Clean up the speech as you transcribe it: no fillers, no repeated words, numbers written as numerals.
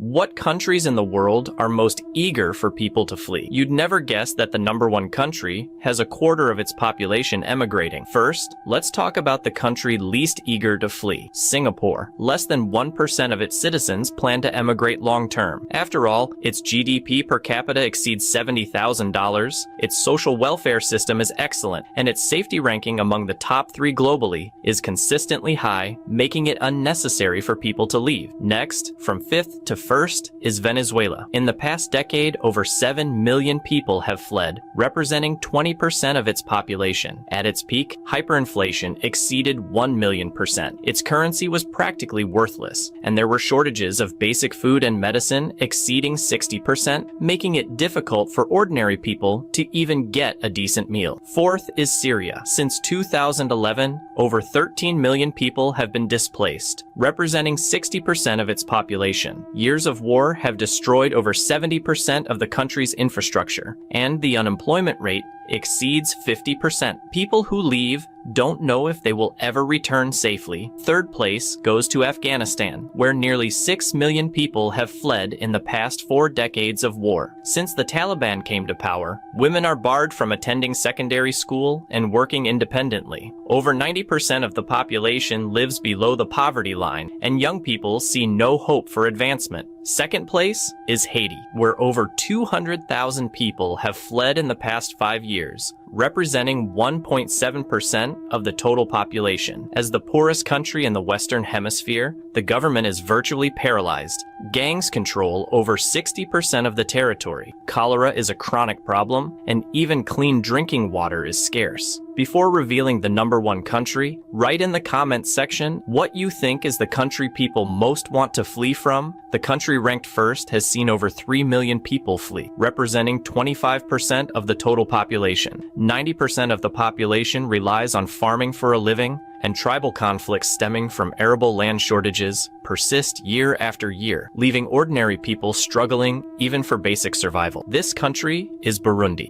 What countries in the world are most eager for people to flee? You'd never guess that the #1 country has a quarter of its population emigrating. First, let's talk about the country least eager to flee, Singapore. Less than 1% of its citizens plan to emigrate long-term. After all, its GDP per capita exceeds $70,000, its social welfare system is excellent, and its safety ranking among the top 3 globally is consistently high, making it unnecessary for people to leave. Next, from 5th to 1st is Venezuela. In the past decade, over 7 million people have fled, representing 20% of its population. At its peak, hyperinflation exceeded 1,000,000%. Its currency was practically worthless, and there were shortages of basic food and medicine exceeding 60%, making it difficult for ordinary people to even get a decent meal. 4th is Syria. Since 2011, over 13 million people have been displaced, representing 60% of its population. Years of war have destroyed over 70% of the country's infrastructure, and the unemployment rate exceeds 50%. People who leave don't know if they will ever return safely. 3rd place goes to Afghanistan, where nearly 6 million people have fled in the past 4 decades of war. Since the Taliban came to power, women are barred from attending secondary school and working independently. Over 90% of the population lives below the poverty line, and young people see no hope for advancement. 2nd place is Haiti, where over 200,000 people have fled in the past 5 years, representing 1.7% of the total population. As the poorest country in the Western Hemisphere, the government is virtually paralyzed. Gangs control over 60% of the territory. Cholera is a chronic problem, and even clean drinking water is scarce. Before revealing the #1 country, write in the comments section what you think is the country people most want to flee from. The country ranked first has seen over 3 million people flee, representing 25% of the total population. 90% of the population relies on farming for a living, and tribal conflicts stemming from arable land shortages persist year after year, leaving ordinary people struggling even for basic survival. This country is Burundi.